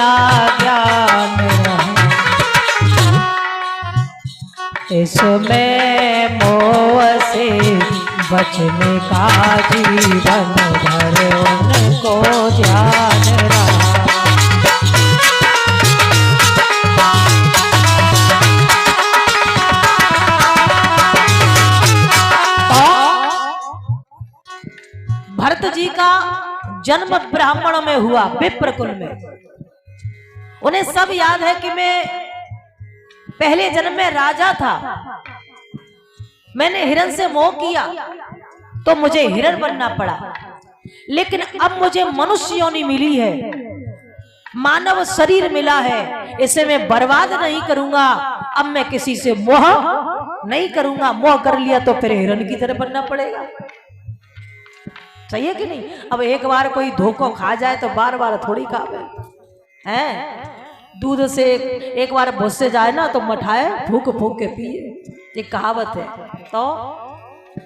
क्या ज्ञान इसमें मोह से बचने का जीवन भर उनको ध्यान रहा। भरत जी का जन्म ब्राह्मण में हुआ, विप्र कुल में। उन्हें सब याद है कि मैं पहले जन्म में राजा था, मैंने हिरण से मोह किया तो मुझे हिरण बनना पड़ा, लेकिन अब मुझे मनुष्य योनि मिली है, मानव शरीर मिला है, इसे मैं बर्बाद नहीं करूंगा। अब मैं किसी से मोह नहीं करूंगा, मोह कर लिया तो फिर हिरण की तरह बनना पड़ेगा। सही है कि नहीं? अब एक बार कोई धोखा खा जाए तो बार बार थोड़ी खावे हैं। दूध से एक बार भुस्से जाए ना तो मठाए फूक फूक के पिए, ये कहावत है। तो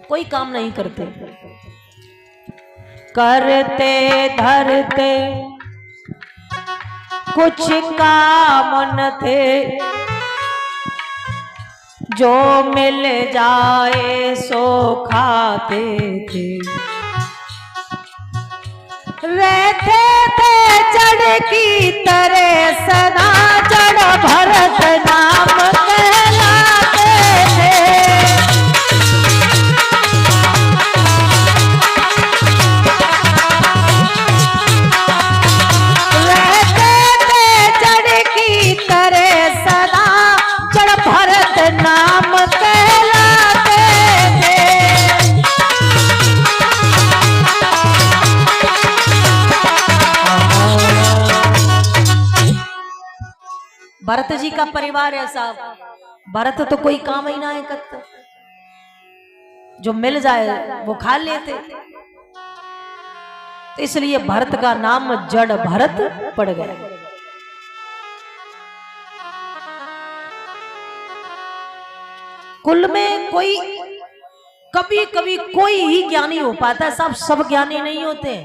कोई काम नहीं करते, करते धरते कुछ काम न थे, जो मिल जाए सो खाते थे। रहते थे जड़ की तरह सदा, जड़ भरत नाम कहलाते थे। रहते थे जड़ की तरह सदा, जड़ भरत नाम कहलाते थे। भरत जी का परिवार ऐसा, भरत तो कोई काम ही ना है करता, जो मिल जाए वो खा लेते, तो इसलिए भरत का नाम जड़ भरत पड़ गया। कुल में कोई कभी कभी कोई ही ज्ञानी हो पाता है, सब ज्ञानी नहीं होते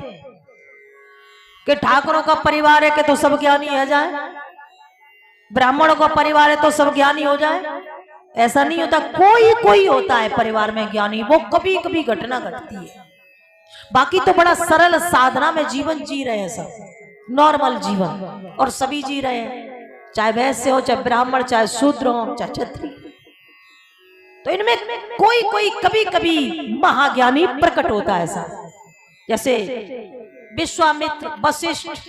कि ठाकुरों का परिवार है कि तो सब ज्ञानी है जाए, ब्राह्मणों का परिवार है तो सब ज्ञानी हो जाए, ऐसा नहीं होता। कोई कोई होता है परिवार में ज्ञानी, वो कभी कभी घटना घटती है, बाकी तो बड़ा सरल साधना में जीवन जी रहे हैं, सब नॉर्मल जीवन, और सभी जी रहे हैं, चाहे वैश्य हो, चाहे ब्राह्मण, चाहे शूद्र हो, चाहे क्षत्रिय। तो इनमें कोई कोई कभी कभी महाज्ञानी प्रकट होता है ऐसा, जैसे विश्वामित्र, वशिष्ठ,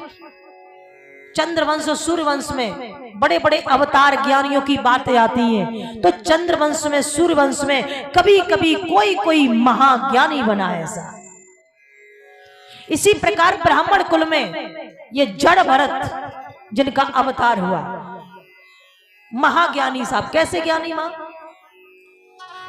चंद्रवंश, सूर्यवंश में बड़े बड़े अवतार ज्ञानियों की बातें आती हैं। तो चंद्रवंश में, सूर्यवंश में कभी कभी कोई कोई महाज्ञानी बना है ऐसा। इसी प्रकार ब्राह्मण कुल में ये जड़ भरत जिनका अवतार हुआ, महाज्ञानी साहब। कैसे ज्ञानी? मां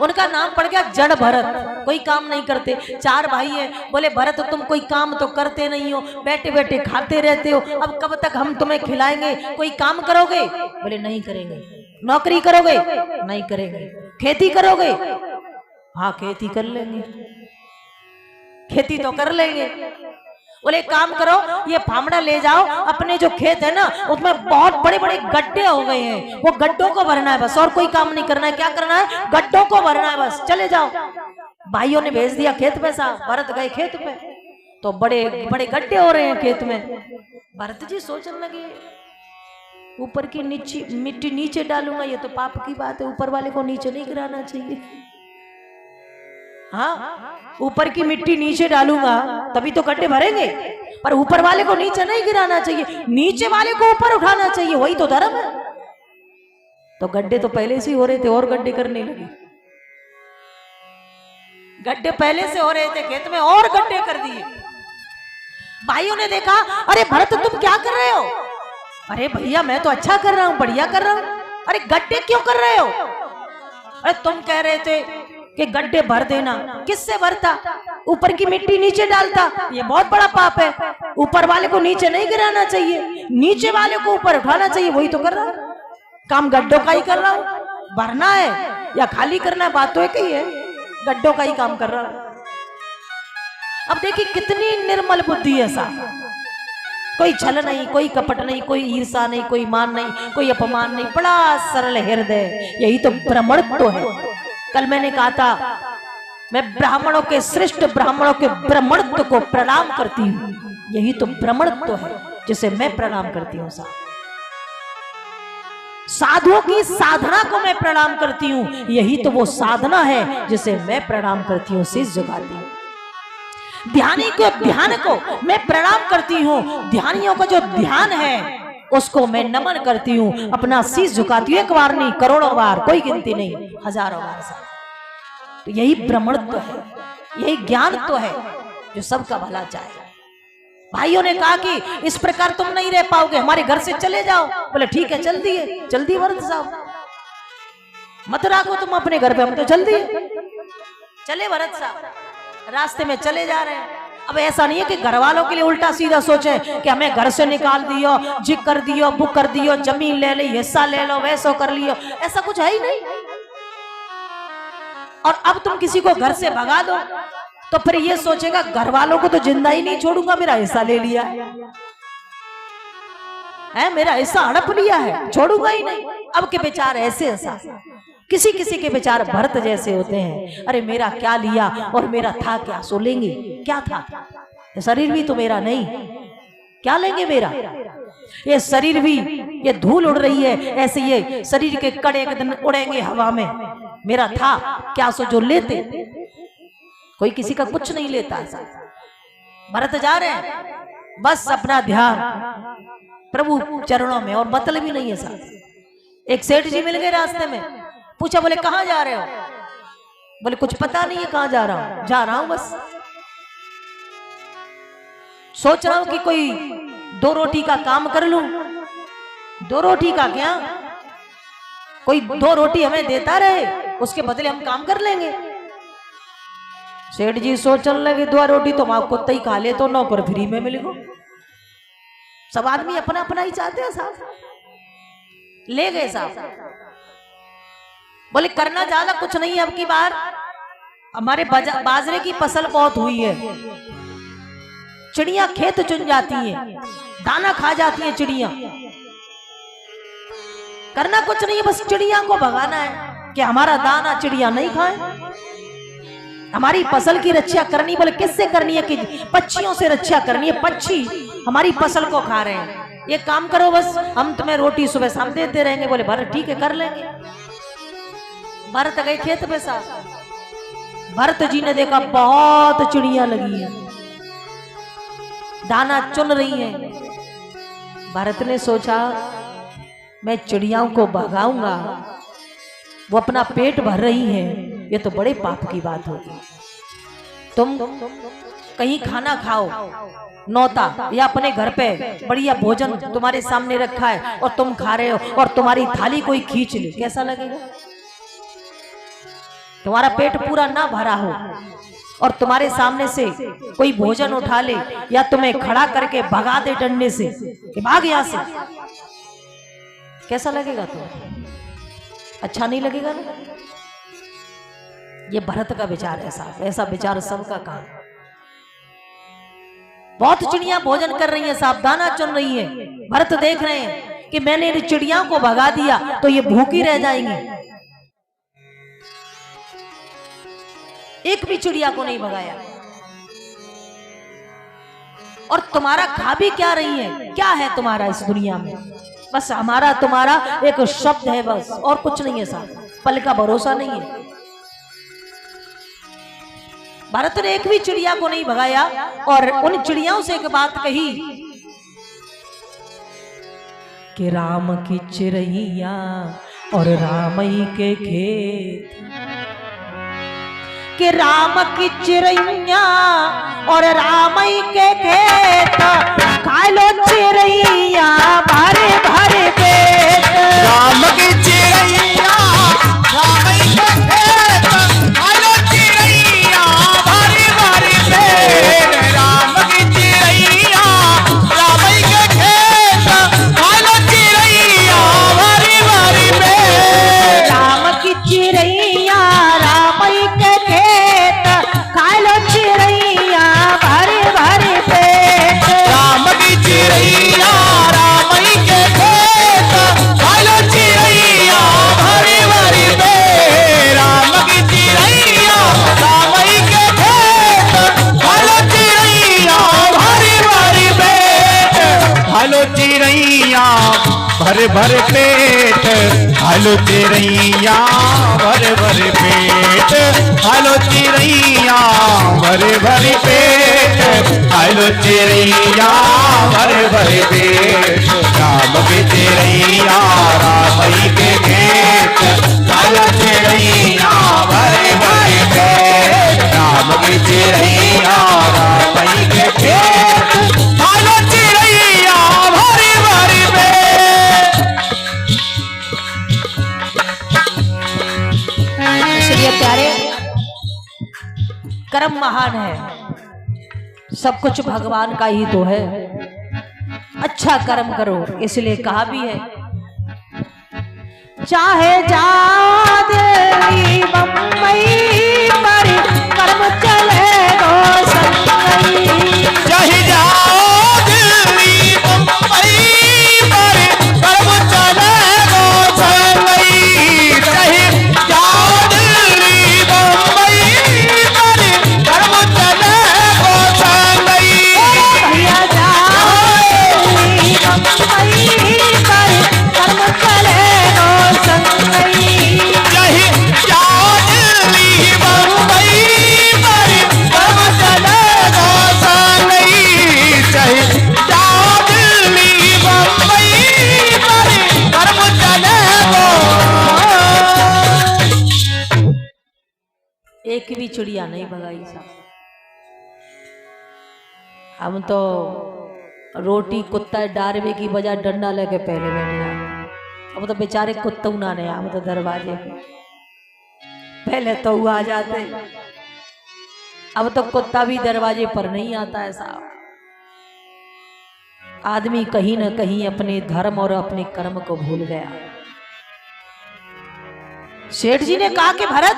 उनका नाम पड़ गया जड़ भरत, कोई काम नहीं करते। चार भाई है, बोले भरत तुम कोई काम तो करते नहीं हो, बैठे बैठे खाते रहते हो, अब कब तक हम तुम्हें खिलाएंगे? कोई काम करोगे? बोले नहीं करेंगे। नौकरी करोगे? नहीं करेंगे। खेती करोगे? हाँ खेती कर लेंगे, खेती तो कर लेंगे। बोले काम करो, ये फामड़ा ले जाओ, अपने जो खेत है ना उसमें बहुत बड़े बड़े गड्ढे हो गए हैं, वो गड्ढों को भरना है बस, और कोई काम नहीं करना है। क्या करना है? गड्ढों को भरना है बस, चले जाओ। भाइयों ने भेज दिया खेत पे, साहब भरत गए खेत पे, तो बड़े बड़े गड्ढे हो रहे हैं खेत में। भरत जी सोचने लगे ऊपर की नीचे मिट्टी नीचे डालूंगा, ये तो पाप की बात है, ऊपर वाले को नीचे नहीं गिराना चाहिए। हाँ ऊपर की मिट्टी नीचे डालूंगा तभी तो गड्ढे भरेंगे, पर ऊपर वाले को नीचे नहीं गिराना चाहिए, नीचे वाले को ऊपर उठाना चाहिए, वही तो धर्म है। तो गड्ढे तो पहले से ही हो रहे थे और गड्ढे करने लगे, गड्ढे पहले से हो रहे थे खेत में और गड्ढे कर दिए। भाइयों ने देखा, अरे भरत तुम क्या कर रहे हो? अरे भैया मैं तो अच्छा कर रहा हूँ, बढ़िया कर रहा हूँ। अरे गड्ढे क्यों कर रहे हो? अरे तुम कह रहे थे कि गड्ढे भर देना, किससे भरता? ऊपर की मिट्टी नीचे डालता, ये बहुत बड़ा पाप है। ऊपर वाले को नीचे नहीं गिराना चाहिए, नीचे वाले को ऊपर उठाना चाहिए, वही तो कर रहा हूं। काम गड्ढों का ही कर रहा हूं, भरना है या खाली करना है बात तो एक ही है, गड्ढों का ही काम कर रहा हूं। अब देखिए कितनी निर्मल बुद्धि है साहब, कोई छल नहीं, कोई कपट नहीं, कोई ईर्षा नहीं, कोई मान नहीं, कोई अपमान नहीं, बड़ा सरल हृदय। यही तो ब्राह्मणत्व है। कल मैंने कहा था मैं ब्राह्मणों के, श्रेष्ठ ब्राह्मणों के ब्राह्मणत्व को प्रणाम करती हूँ। यही तो ब्राह्मणत्व है जिसे मैं प्रणाम करती हूँ। साधुओं की साधना को मैं प्रणाम करती हूँ। यही तो वो साधना है जिसे मैं प्रणाम करती हूँ, शीश झुकाती हूँ। ध्यानी को, ध्यान को मैं प्रणाम करती हूँ। ध्यानियों का जो ध्यान है उसको मैं नमन करती हूँ, अपना शीश झुकाती हूँ। एक बार नहीं, करोड़ों बार, कोई गिनती नहीं, हजारों बार। तो यही ब्राह्मणत्व है, यही ज्ञान तो है जो सबका भला चाहे। भाइयों ने कहा कि इस प्रकार तुम नहीं रह पाओगे, हमारे घर से चले जाओ। बोले ठीक है, चल दिए। जल्दी भरत साहब, मत राखो तुम अपने घर पे, हम तो जल्दी चले। भरत साहब रास्ते में चले जा रहे हैं। अब ऐसा नहीं है कि घर वालों के लिए उल्टा सीधा सोचे कि हमें घर से निकाल दियो, जिक कर दियो, बुक कर दियो, जमीन ले ली, हिस्सा ले लो, वैसा कर लियो। ऐसा कुछ है ही नहीं। और अब तुम किसी को घर से भगा दो तो फिर ये सोचेगा घर वालों को तो जिंदा ही नहीं छोड़ूंगा, मेरा हिस्सा ले लिया है, मेरा हिस्सा हड़प लिया है, छोड़ूंगा ही नहीं। अब के विचार ऐसे ऐसा, किसी किसी के विचार भरत जैसे होते हैं। अरे मेरा क्या लिया और मेरा था क्या, सो लेंगे। क्या था? शरीर भी तो मेरा नहीं, क्या लेंगे मेरा? ये शरीर भी, ये धूल उड़ रही है, ऐसे ये शरीर के कड़े एक दिन उड़ेंगे हवा में। मेरा था क्या, सो जो लेते। कोई किसी का कुछ नहीं लेता। भरत जा रहे हैं, बस अपना ध्यान प्रभु चरणों में, और मतलब ही नहीं है साहब। एक सेठ जी मिल गए रास्ते में, पूछा, बोले कहाँ जा रहे हो? बोले कुछ पता नहीं है कहाँ जा रहा हूं, जा रहा हूं बस, सोच रहा हूं कि कोई 2 रोटी का काम कर लूं। 2 रोटी का क्या, कोई 2 रोटी हमें देता रहे, उसके बदले हम काम कर लेंगे। सेठ जी सोचने लगे 2 रोटी तो आप कुत्ता ही खा ले तो नौकर फ्री में मिलेगा। सब आदमी अपना अपना ही चाहते हैं साहब। ले गए साहब। बोले करना ज्यादा कुछ नहीं है, अब की बार हमारे बाजरे की फसल बहुत हुई है, चिड़िया खेत चुन जाती है, दाना खा जाती है चिड़िया। करना कुछ नहीं है, बस चिड़िया को भगाना है कि हमारा दाना चिड़िया नहीं खाए। हमारी फसल की रक्षा करनी, बोले किससे करनी है? कि पक्षियों से रक्षा करनी है। पक्षी हमारी फसल को खा रहे हैं, ये काम करो बस, हम तुम्हें रोटी सुबह शाम देते रहेंगे। बोले भरत ठीक है, कर लेंगे। भरत गए खेत पे साहब। भरत जी ने देखा बहुत चिड़िया लगी है, दाना चुन रही है। भरत ने सोचा मैं चिड़ियाओं को भगाऊंगा, वो अपना पेट भर रही है, ये तो बड़े पाप की बात होगी। तुम कहीं खाना खाओ नौता, या अपने घर पे बढ़िया भोजन तुम्हारे सामने रखा है और तुम खा रहे हो, और तुम्हारी थाली कोई खींच ले, कैसा लगेगा? तुम्हारा पेट पूरा ना भरा हो और तुम्हारे सामने से कोई भोजन उठा ले, या तुम्हें खड़ा करके भगा दे डंडे से कि भाग यहां से, कैसा लगेगा? तुम्हें अच्छा नहीं लगेगा ना? ये भरत का विचार है साहब, ऐसा विचार सबका कहां। बहुत चिड़िया भोजन कर रही हैं साहब, दाना चुन रही है। भरत देख रहे हैं कि मैंने इन चिड़ियाओं को भगा दिया तो ये भूखी रह जाएंगी। एक भी चिड़िया को नहीं भगाया। और तुम्हारा खा भी क्या रही है? क्या है तुम्हारा इस दुनिया में? बस हमारा तुम्हारा एक शब्द है बस, और कुछ नहीं है साहब। पल का भरोसा नहीं है। भरत ने एक भी चिड़िया को नहीं भगाया और उन चिड़ियाओं से एक बात कही कि राम की चिड़ैया और रामई के खेत, कि राम की चिड़ैया और रामई के खेत, खा लो चिड़ैया भरे भरे पेट। राम की चिड़ैया रामई के खेत, खा लो चिड़ैया भरे भरे पेट। राम की चिड़ैया रामई के खेत, खा लो चिड़ैया भरे भरे पेट। राम की चिड़ैया रामई के खेत, खा लो चिड़ैया भरे भरे पेट। राम की चिड़ैया हेलो चिड़ैया भर भर पेट, हेलो चिड़ैया भर भर पेट, हेलो चिड़ैया भर भर पेट, हेलो चिड़ैया भर भर पेट। राम के चिड़ैया रामई के खेत, हेलो चिड़ैया भर भर पेट, राम के चिड़ैया रामई के खेत, हेलो चिड़ैया भर भर पेट। इसलिए प्यारे, कर्म महान है, सब कुछ भगवान का ही तो है। अच्छा कर्म करो, इसलिए कहा भी है, चाहे जाओ दिल्ली बम्बई पर कर्म चले गो संगई। चाहे जाओ दिल्ली बम्बई पर कर्म चले गो संगई, चाहे जाओ दिल्ली बम्बई पर कर्म चले गो संगई। भैया जाओ दिल्ली बम्बई पर कर्म चले गो संगई। चाहे जाओ दिल्ली बम्बई पर कर्म चले गो संगई, चाहे जाओ दिल्ली बम्बई पर कर्म चले गो। एक भी चिड़िया नहीं भगाई साहब। हम तो रोटी कुत्ता डारवे की बजाय डंडा लेके पहले बैठ जाए। अब तो बेचारे कुत्ता ना नहीं, हम तो दरवाजे पे पहले तो वो आ जाते, अब तो कुत्ता भी दरवाजे पर नहीं आता है साहब। आदमी कहीं ना कहीं अपने धर्म और अपने कर्म को भूल गया। सेठ जी ने कहा कि भरत,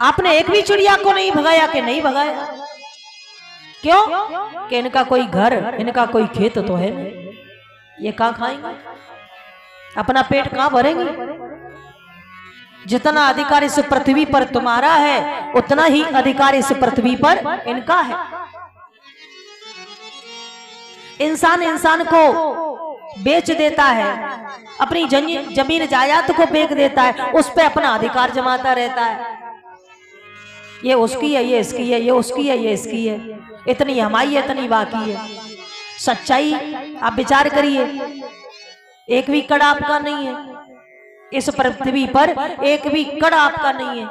आपने एक भी चिड़िया को नहीं भगाया कि नहीं भगाया? क्यों? कि इनका कोई घर, इनका कोई खेत तो है नहीं, ये कहाँ खाएंगे, अपना पेट कहाँ भरेंगे? जितना अधिकार इस पृथ्वी पर तुम्हारा है, उतना ही अधिकार इस पृथ्वी पर इनका है। इंसान इंसान को बेच देता है, अपनी जमीन जायदाद को बेच देता है, उस पे अपना अधिकार जमाता रहता है। ये उसकी है, ये इसकी है, ये उसकी है, ये इसकी है, इतनी हमारी है, इतनी बाकी है। सच्चाई आप विचार करिए, एक भी कड़ आपका नहीं है इस पृथ्वी पर, एक भी कड़ आपका नहीं है।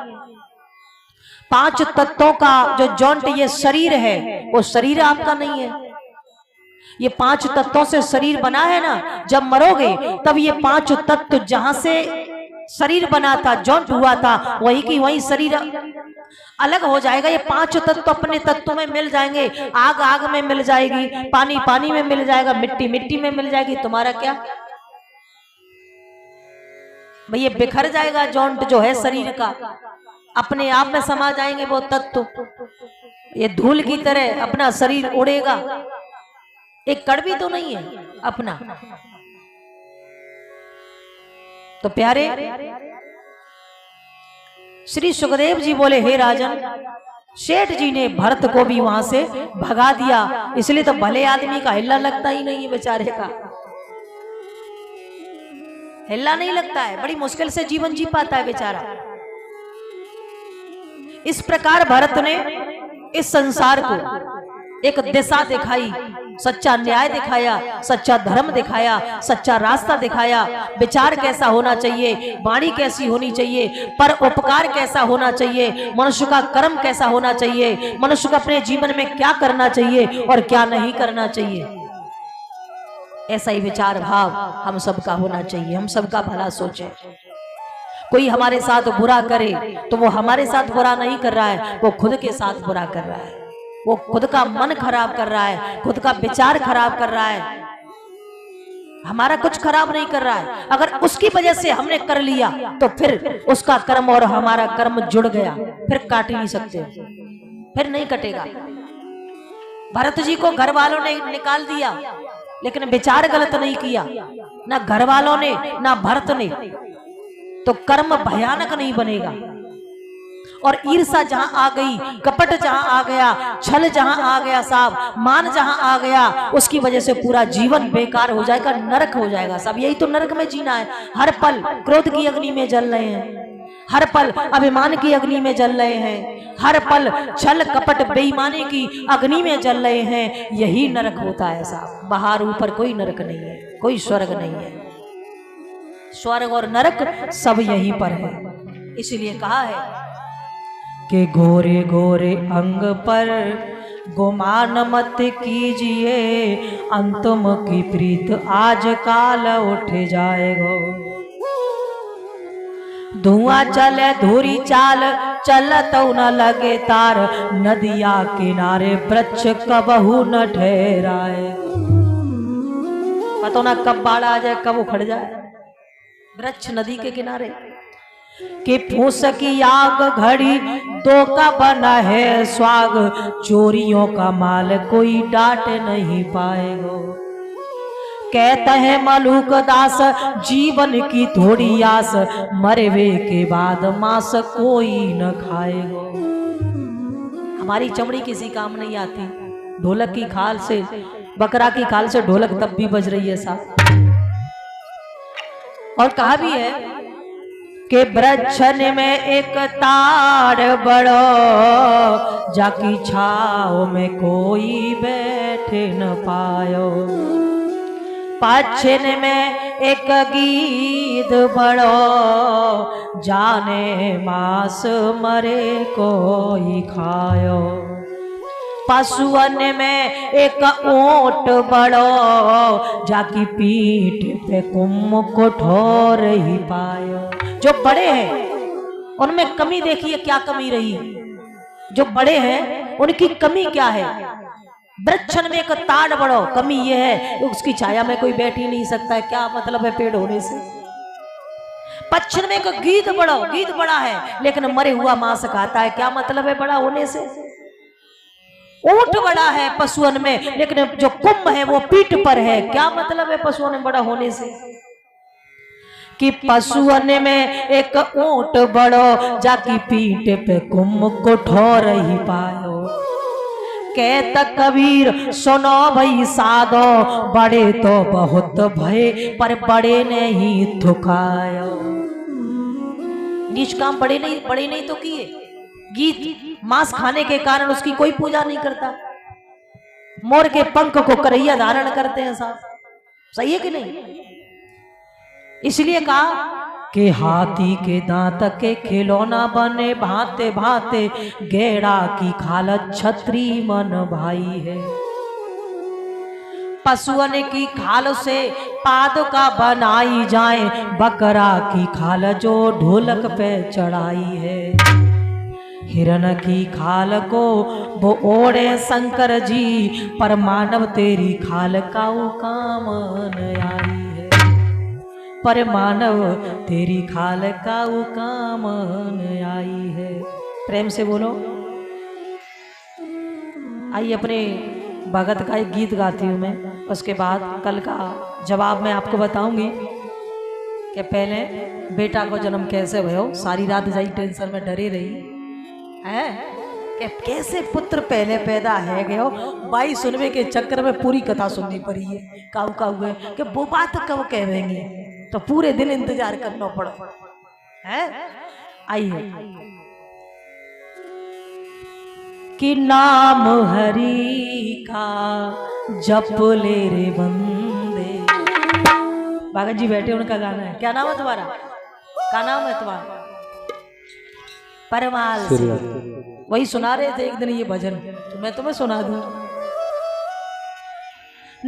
पांच तत्वों का जो जॉइंट ये शरीर है, वो शरीर आपका नहीं है। ये पांच तत्वों से शरीर बना है ना, जब मरोगे तब ये पांच तत्व जहां से शरीर बना था, जॉइंट हुआ था, वही की वही शरीर अलग हो जाएगा। ये पांच तत्व अपने तत्व में मिल जाएंगे, आग आग में मिल जाएगी, पानी पानी में मिल जाएगा, मिट्टी मिट्टी में मिल जाएगी। तुम्हारा क्या भाई, ये बिखर जाएगा जॉइंट जो है शरीर का, अपने आप में समा जाएंगे वो तत्व। ये धूल की तरह अपना शरीर उड़ेगा, एक कड़ भी तो नहीं है अपना। तो प्यारे श्री सुखदेव जी बोले, हे राजन, सेठ जी ने भरत को भी वहां से भगा दिया, इसलिए तो भले आदमी का हिल्ला लगता ही नहीं है, बेचारे का हिल्ला नहीं लगता है, बड़ी मुश्किल से जीवन जी पाता है बेचारा। इस प्रकार भरत ने इस संसार को एक दिशा दिखाई, सच्चा न्याय दिखाया, सच्चा धर्म दिखाया, सच्चा रास्ता दिखाया। विचार कैसा होना चाहिए, वाणी कैसी होनी चाहिए, पर उपकार कैसा होना चाहिए, मनुष्य का कर्म कैसा होना चाहिए, मनुष्य को अपने जीवन में क्या करना चाहिए और क्या नहीं करना चाहिए। ऐसा ही विचार भाव हम सबका होना चाहिए। हम सबका भला सोचे। कोई हमारे साथ बुरा करे तो वो हमारे साथ बुरा नहीं कर रहा है, वो खुद के साथ बुरा कर रहा है, वो खुद का मन खराब कर रहा है, खुद का विचार खराब कर रहा है, हमारा कुछ खराब नहीं कर रहा है। अगर उसकी वजह से हमने कर लिया तो फिर उसका कर्म और हमारा कर्म जुड़ गया, फिर काट नहीं सकते, फिर नहीं कटेगा। भरत जी को घर वालों ने निकाल दिया, लेकिन विचार गलत नहीं किया, ना घर वालों ने ना भरत ने, तो कर्म भयानक नहीं बनेगा। और ईर्षा जहां आ गई, कपट जहां आ गया, छल जहां आ गया साहब, मान जहां आ गया, उसकी वजह से पूरा जीवन बेकार हो जाएगा, नरक हो जाएगा साहब। यही तो नरक में जीना है। हर पल क्रोध की अग्नि में जल रहे हैं, हर पल अभिमान की अग्नि में जल रहे हैं, हर पल छल कपट बेईमानी की अग्नि में जल रहे हैं। यही नरक होता है साहब। बाहर ऊपर कोई नरक नहीं है, कोई स्वर्ग नहीं है। स्वर्ग और नरक सब यहीं पर है। इसलिए कहा है कि गोरे गोरे अंग पर गुमान मत कीजिए, अंतम की प्रीत आज काल उठ जाएगो। धुआं चले धूरी चाल, चलत न लगे तार, नदिया किनारे वृक्ष कबहू न ठहराए। पता ना कब बाढ़ आ जाए, कब उखड़ जाए। वृक्ष नदी के किनारे कि फूस की आग घड़ी दो का बना है स्वाग, चोरियों का माल कोई डांट नहीं पाएगो। कहते हैं मलूक दास जीवन की थोड़ी आस, मरवे के बाद मांस कोई न खाएगो। हमारी चमड़ी किसी काम नहीं आती। ढोलक की खाल से, बकरा की खाल से ढोलक तब भी बज रही है साहब। और कहा भी है कि वृक्षन में एक ताड़ बड़ो, जाकी छाओ में कोई बैठ न पायो। पक्षिन में एक गीत बड़ो, जाने मांस मरे कोई खायो। पशुअन में एक ऊंट बड़ो, जाकी पीठ पे कुम कोठोर ही पायो। जो बड़े हैं उनमें कमी देखिए, क्या कमी रही। जो बड़े हैं उनकी कमी क्या है। वृक्षन में एक ताड़ बड़ो, कमी ये है उसकी छाया में कोई बैठ ही नहीं सकता है। क्या मतलब है पेड़ होने से। पक्षन में एक गीत बड़ो, गीत बड़ा है लेकिन मरे हुआ मांस खाता है। क्या मतलब है बड़ा होने से। ऊंट बड़ा है पशुअन में, लेकिन जो कुंभ है वो पीठ पर है। क्या मतलब है पशुओं में बड़ा होने से। कि पशुअन में एक ऊंट बड़ो, जाकी पीठ पे कुंभ को ठोर ही पायो। कहता कबीर सुनो भई साधो, बड़े तो बहुत भय पर बड़े ने ही थुकायो। नीच काम बड़े नहीं तो किए। गीत मांस खाने के कारण उसकी कोई पूजा नहीं करता। मोर के पंख को करैया धारण करते हैं साहब, सही है कि नहीं। इसलिए कहा कि हाथी के दांत के खिलौना बने, भांते भांते गेड़ा की खाल छत्री मन भाई है। पशुअन की खाल से पादुका बनाई जाए, बकरा की खाल जो ढोलक पे चढ़ाई है। हिरण की खाल को वो ओढ़े शंकर जी, पर मानव तेरी खाल का काम न आई है। पर मानव तेरी खाल का काम न आई है। प्रेम से बोलो। आइए अपने भगत का एक गीत गाती हूँ मैं, उसके बाद कल का जवाब मैं आपको बताऊंगी कि पहले बेटा को जन्म कैसे भयो। सारी रात जाई टेंशन में डरी रही है कि कैसे पुत्र पहले पैदा है गयो। बाई सुनवे के चक्कर में पूरी कथा सुननी पड़ी है। काऊ काऊ है कि वो बात कब कहेंगे, तो पूरे दिन इंतजार करना पड़ा है। आइए कि नाम हरि का जप ले रे बंदे। भगत जी बैठे, उनका गाना है। क्या नाम है तुम्हारा? क्या नाम है तुम्हारा? परमाल सिंह। वही सुना रहे थे एक दिन ये भजन, तो मैं तुम्हें सुना दूं।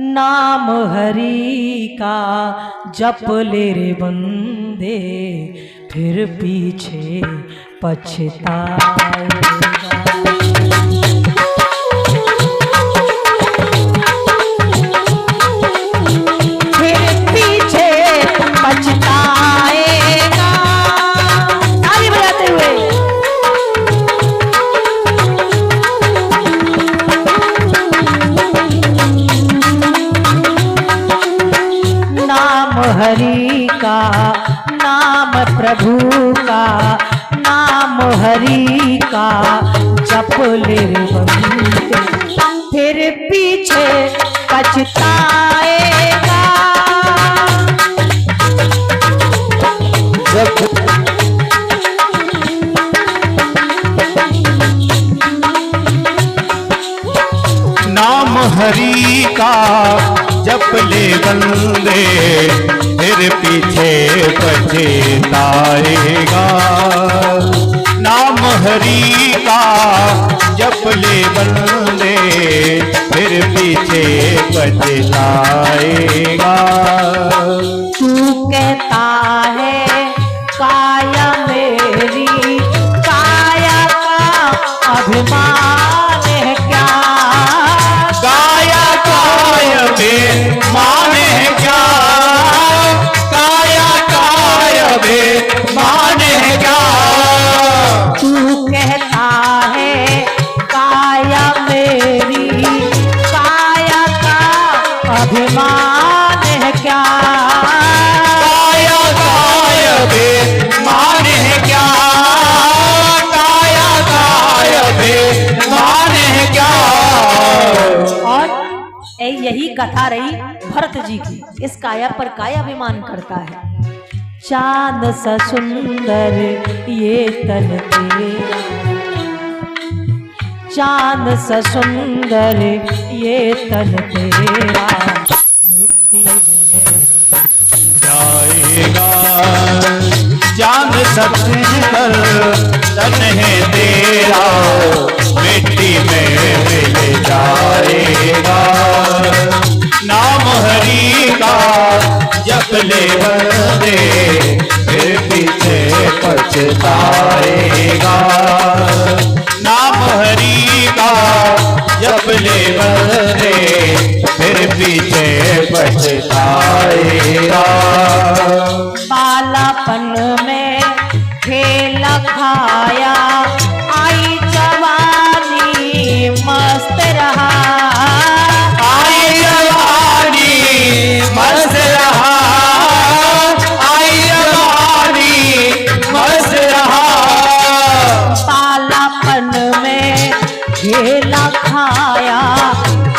नाम हरि का जप ले रे बंदे, फिर पीछे पछताएगा। हरि का नाम, प्रभु का नाम हरि का जप ले बंदे फिर पीछे पछताएगा। नाम हरि का जप ले बंदे फिर पीछे पछताएगा। नाम हरि का जप ले बंदे फिर पीछे पछताएगा। तू कहता है काया मेरी काया का अभिमान है क्या? काया काय में मान है क्या? काया काय में मान है क्या? तू कहता है काया मेरी काया का अभिमान है क्या? काया काय में मान है क्या? काया काय में मान है क्या? और यही कथा रही भरत जी की। इस काया पर काया अभिमान करता है। चांद सा सुंदर ये तन तेरा, चांद सा सुंदर ये तन तेरा मिट्टी में जाएगा। चांद सा सुंदर तन है तेरा मिट्टी में मिल जाएगा। नाम हरि का जप ले बंदे फिर पीछे पछताएगा। नाम हरि का जप ले बंदे फिर पीछे पछताएगा। बालापन में खेला खाया आई जवानी मस्त रहा। आई जवानी मस्त रहा। आई जवानी मस्त रहा। बालापन में खेला खाया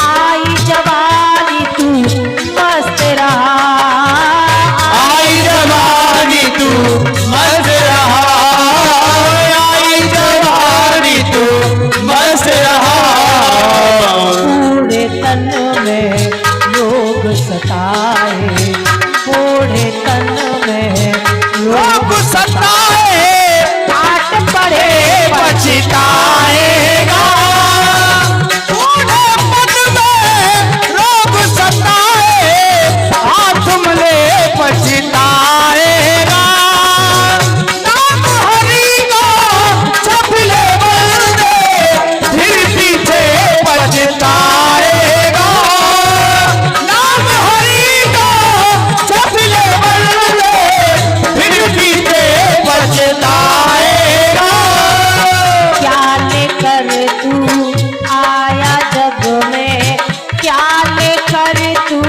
आई जवानी तू मस्त रहा। आई जवानी तू मस्त रहा। आई जवानी तू मस्त रहा। पूरे तन में लोग सताए, पूरे तन में लोग सताए काट पड़े पछताएगा। पूरे पद में लोग सताए हाथ मले पछताएगा। नाम हरि का जप ले बंदे फिर पीछे पछताएगा। नाम हरि का जप ले बंदे फिर पीछे पछताएगा। क्या लेकर तू आया जग में, क्या लेकर तू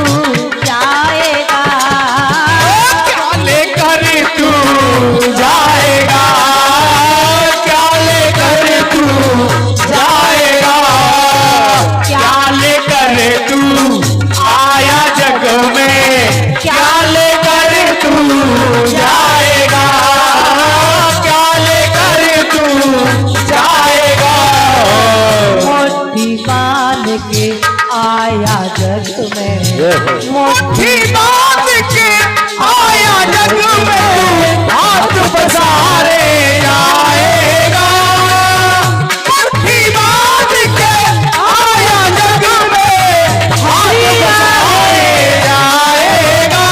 जाएगा? क्या लेकर तू जाएगा? क्या लेकर तू जाएगा? क्या लेकर तू आया जग में? क्या लेकर तू जाएगा? क्या लेकर तू जाएगा? मोती बांध के आया जग में, मुट्ठी बांध के आया जग में हाथ पसारे जाएगा। मुट्ठी बांध के आया जग में हाथ पसारे जाएगा।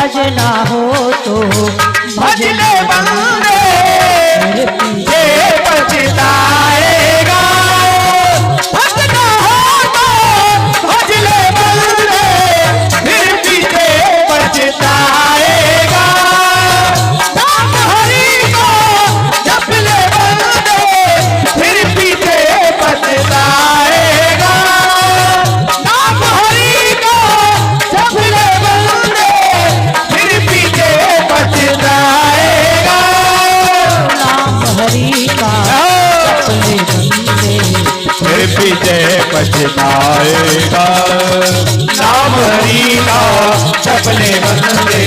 भजना हो तो भजले बंदे मेरे पीछे ये पछताएगा। भजना हो तो भजले बंदे फिर पीछे पछताएगा। नाम हरि को जप ले बंदे फिर पीछे पछताएगा। नाम हरि को जप ले बंदे फिर पीछे पछताएगा। नाम हरि का अपने बंदे फिर पीछे पछताएगा। नाम हरि का चपले बंदे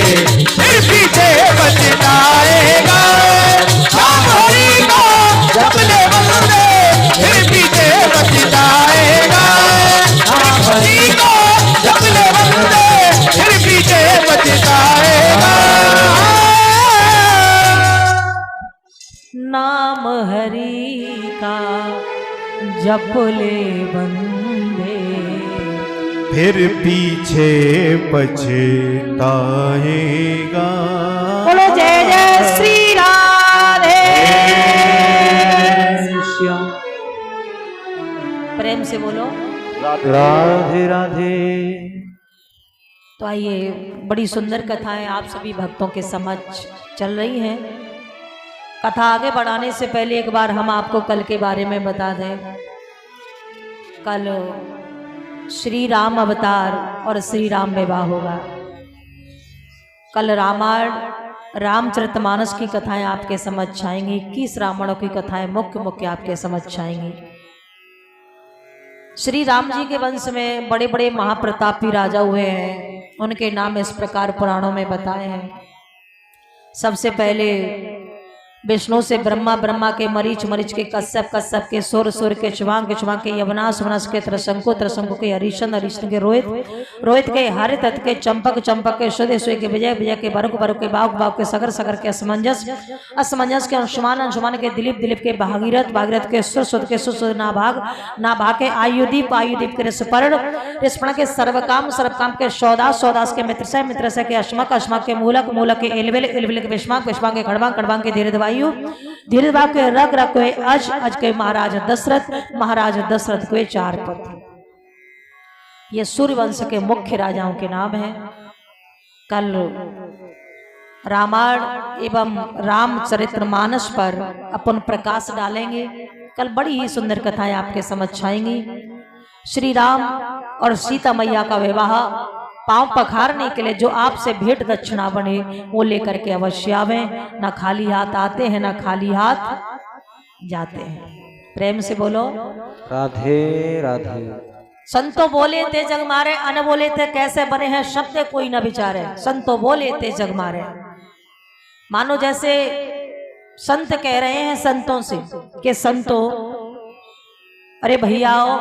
फिर पीछे पछताएगा। नाम हरि का चपले बंदे फिर पीछे पछताएगा। नाम हरि का चपले बंदे फिर पीछे पछताएगा। नाम हरि का जप ले बंदे फिर पीछे पछताएगा। बोलो जय जय श्री राधे श्याम। प्रेम से बोलो राधे राधे। तो आइए, बड़ी सुंदर कथाएं आप सभी भक्तों के समक्ष चल रही हैं। कथा आगे बढ़ाने से पहले एक बार हम आपको कल के बारे में बता दें। कल श्री राम अवतार और श्री राम विवाह होगा। कल रामायण रामचरितमानस की कथाएं आपके समक्ष आएंगी। 21 रावणों की कथाएं मुख्य मुख्य आपके समक्ष आएंगी। श्री राम जी के वंश में बड़े बड़े महाप्रतापी राजा हुए हैं। उनके नाम इस प्रकार पुराणों में बताए हैं। सबसे पहले विष्णु से ब्रह्मा, ब्रह्मा के मरीच, मरीच के कश्यप, कश्यप के सुर, सुर के शुभांग, शुभांग के यवनाश, वनस के त्रशंकु, त्रशंकु के हरिशन, हरिशन के रोहित, रोहित के हरित, के चंपक, चंपक के सुदे, सुय के विजय, विजय के बरुक, बरुक के बाग, बाग के सगर, सगर के असमंजस, असमंजस के अंशुमान, अंशुमान के दिलीप, दिलीप के भागीरथ, भागीरथ के सुर, सुर के सुर, नाभाग, नाभाग के आयुदीप, आयुदीप के ऋषपर्ण, ऋषपर्ण के सर्वकाम, सर्वकाम के सौदास, सौदास के मित्रसय, मित्रसय के अश्मक, अश्मक के मूलक, मूलक के एलवेल, एलवेल के विष्माक, विष्माक के खड़बांग, खड़बांग के धीरे धीरे बाप के रग, रग के अज, अज के महाराज दशरथ, महाराज दशरथ के 4 पुत्र। ये सूर्यवंश के मुख्य राजाओं के नाम हैं। कल रामायण एवं रामचरितमानस पर अपन प्रकाश डालेंगे। कल बड़ी ही सुंदर कथाएं आपके समक्ष आएंगी। श्री राम और सीता मैया का विवाह पांव पखारने के लिए जो आपसे भेंट दक्षिणा बने वो लेकर के अवश्य आवे। ना खाली हाथ आते हैं, ना खाली हाथ जाते हैं। प्रेम से बोलो राधे राधे। संतो बोले थे जग मारे, अन बोले थे कैसे बने हैं, शब्द कोई न विचारे। संतो बोले थे जग मारे, मानो जैसे संत कह रहे हैं संतों से कि संतो, अरे भैयाओ,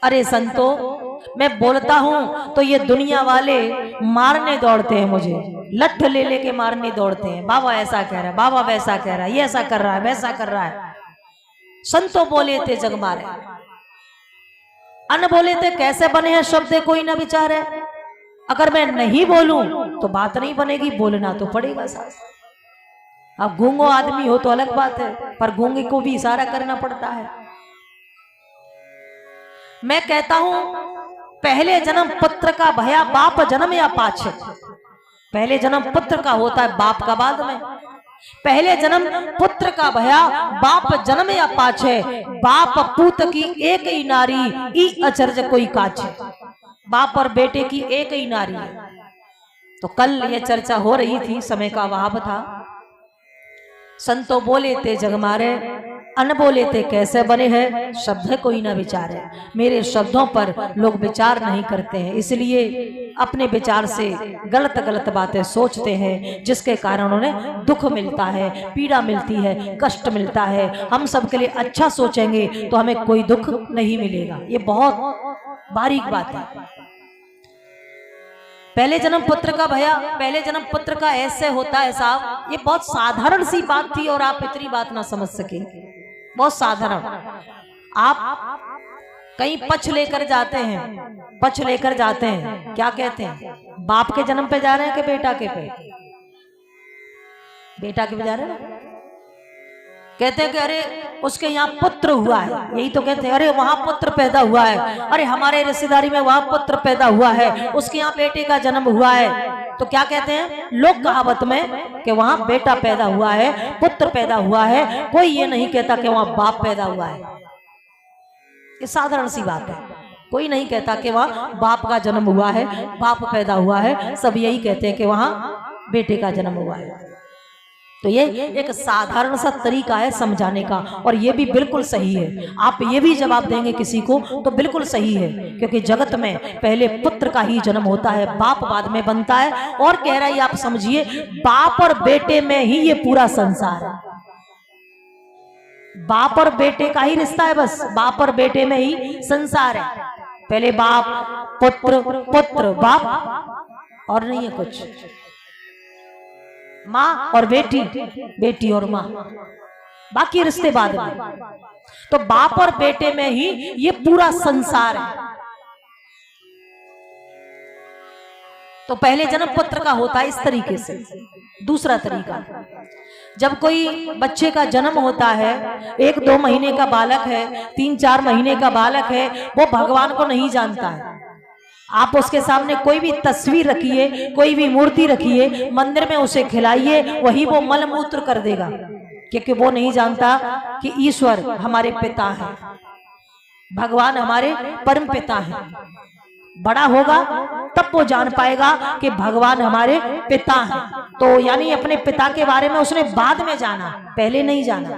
अरे संतो, मैं बोलता हूं तो ये दुनिया वाले मारने दौड़ते हैं मुझे, लठ ले लेके मारने दौड़ते हैं। बाबा ऐसा कह रहा है, बाबा वैसा कह रहा है, ये ऐसा कर रहा है, वैसा कर रहा है। संतो बोले थे जग मारे, अन बोले थे कैसे बने हैं, शब्द कोई ना विचारे। अगर मैं नहीं बोलूं तो बात नहीं बनेगी, बोलना तो पड़ेगा साथ। अब गूंगो आदमी हो तो अलग बात है, पर गूंगे को भी इशारा करना पड़ता है। मैं कहता हूं पहले जन्म पुत्र का भया, बाप जन्म या पाछे। पहले जन्म पुत्र का होता है, बाप का बाद में। पहले जन्म पुत्र का भया, बाप जन्म या पाछे। बाप पूत की एक ही नारी, ई अचरज कोई काछे। बाप और बेटे की एक ही नारी है। तो कल ये चर्चा हो रही थी, समय का अभाव था। संतो बोले थे जग मारे, अन बोले थे कैसे बने हैं, शब्द कोई ना विचारे। मेरे शब्दों पर लोग विचार नहीं करते हैं, इसलिए अपने विचार से गलत गलत बातें सोचते हैं, जिसके कारण उन्हें दुख मिलता है, पीड़ा मिलती है, कष्ट मिलता है। हम सबके लिए अच्छा सोचेंगे तो हमें कोई दुख नहीं मिलेगा। ये बहुत बारीक बात है। पहले जन्म पुत्र का भया, पहले जन्म पुत्र का ऐसे होता है साहब, ये बहुत साधारण सी बात थी और आप इतनी बात ना समझ सके। बहुत साधारण। आप कहीं पक्ष लेकर जाते हैं, पक्ष लेकर जाते हैं, क्या कहते हैं, बाप के जन्म पे जा रहे हैं कि बेटा के पे? बेटा के पे जा रहे हैं। कहते हैं कि अरे उसके यहाँ पुत्र हुआ है, यही तो कहते हैं, अरे वहां पुत्र पैदा हुआ है, अरे हमारे रिश्तेदारी में वहां पुत्र पैदा हुआ है, उसके यहाँ बेटे का जन्म हुआ है। तो क्या कहते हैं लोग कहावत में कि वहां बेटा पैदा हुआ है, पुत्र पैदा हुआ है। कोई ये नहीं कहता कि वहां बाप पैदा हुआ है। ये साधारण सी बात है, कोई नहीं कहता कि वहां बाप का जन्म हुआ है, बाप पैदा हुआ है। सब यही कहते हैं कि वहां बेटे का जन्म हुआ है। तो ये एक साधारण सा तरीका है समझाने का, और ये भी बिल्कुल सही है। आप ये भी जवाब देंगे किसी को तो बिल्कुल सही है, क्योंकि जगत में पहले पुत्र का ही जन्म होता है, बाप बाद में बनता है। और गहराई आप समझिए, बाप और बेटे में ही ये पूरा संसार है। बाप और बेटे का ही रिश्ता है, बस बाप और बेटे में ही संसार है। पहले बाप, पुत्र, पुत्र, बाप, और नहीं है कुछ। माँ और बेटी, बेटी और माँ, बाकी रिश्ते बाद में। तो बाप और बेटे में ही ये पूरा संसार है। तो पहले जन्म पुत्र का होता है इस तरीके से। दूसरा तरीका, जब कोई बच्चे का जन्म होता है, 1-2 महीने का बालक है, 3-4 महीने का बालक है, वो भगवान को नहीं जानता है। आप उसके सामने कोई भी तस्वीर रखिए, कोई भी मूर्ति रखिए, मंदिर में उसे खिलाइए, वही वो मल मूत्र कर देगा, क्योंकि वो नहीं जानता कि ईश्वर हमारे पिता है, भगवान हमारे परम पिता है। बड़ा होगा तब वो जान पाएगा कि भगवान हमारे पिता हैं। तो यानी अपने पिता के बारे में उसने बाद में जाना, पहले नहीं जाना।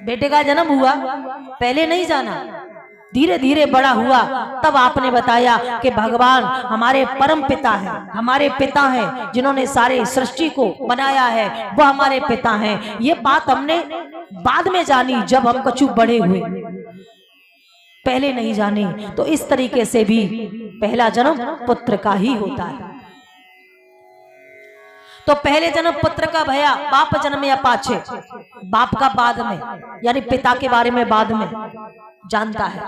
बेटे का जन्म हुआ, पहले नहीं जाना, धीरे धीरे बड़ा हुआ, तब आपने बताया कि भगवान हमारे परम पिता हैं, हमारे पिता हैं, जिन्होंने सारे सृष्टि को बनाया है, वो हमारे पिता हैं। ये बात हमने बाद में जानी, जब हम कछु बड़े हुए, पहले नहीं जानी। तो इस तरीके से भी पहला जन्म पुत्र का ही होता है। तो पहले जन्म पुत्र का भया, बाप जन्म या पाछे, बाप का बाद में, यानी पिता के बारे में बाद में जानता है।